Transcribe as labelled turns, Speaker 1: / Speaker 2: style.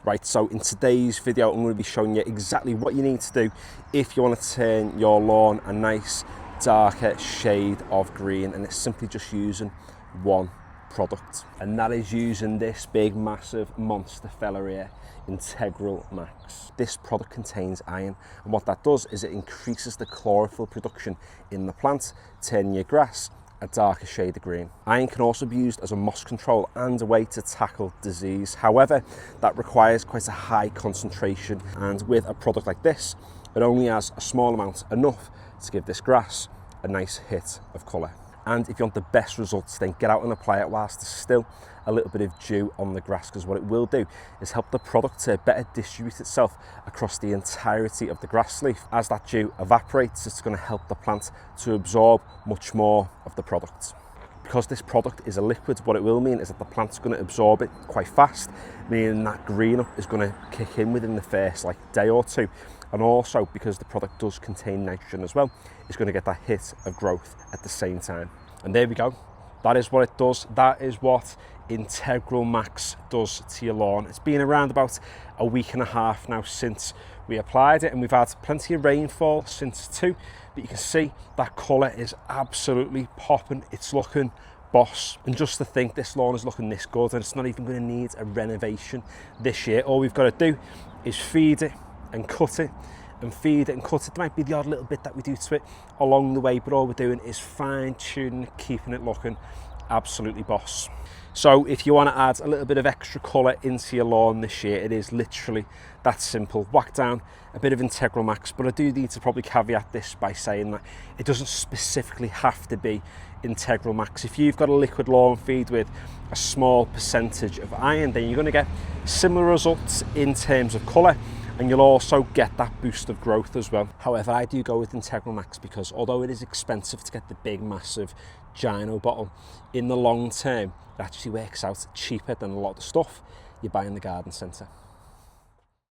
Speaker 1: Right, so in today's video, I'm going to be showing you exactly what you need to do if you want to turn your lawn a nice darker shade of green, and it's simply just using one product, and that is using this big massive monster fella here, Integral Max. This product contains iron, and what that does is it increases the chlorophyll production in the plant, turning your grass a darker shade of green. Iron can also be used as a moss control and a way to tackle disease. However, that requires quite a high concentration, and with a product like this, it only has a small amount, enough to give this grass a nice hit of colour. And if you want the best results, then get out and apply it whilst there's still a little bit of dew on the grass, because what it will do is help the product to better distribute itself across the entirety of the grass leaf. As that dew evaporates, it's going to help the plant to absorb much more of the product. Because this product is a liquid, what it will mean is that the plant's going to absorb it quite fast, meaning that green up is going to kick in within the first day or two. And also, because the product does contain nitrogen as well, it's going to get that hit of growth at the same time. And there we go. That is what it does. That is what Integral Max does to your lawn. It's been around about a week and a half now since we applied it, and we've had plenty of rainfall since too. But you can see that colour is absolutely popping. It's looking boss. And just to think this lawn is looking this good, and it's not even going to need a renovation this year. All we've got to do is feed it and cut it, and feed it and cut it. There might be the odd little bit that we do to it along the way, but all we're doing is fine tuning it, keeping it looking absolutely boss. So if you want to add a little bit of extra colour into your lawn this year, it is literally that simple. Whack down a bit of Integral Max, but I do need to probably caveat this by saying that it doesn't specifically have to be Integral Max. If you've got a liquid lawn feed with a small percentage of iron, then you're going to get similar results in terms of colour, and you'll also get that boost of growth as well. However, I do go with Integral Max because although it is expensive to get the big massive Gino bottle, in the long term it actually works out cheaper than a lot of the stuff you buy in the garden centre.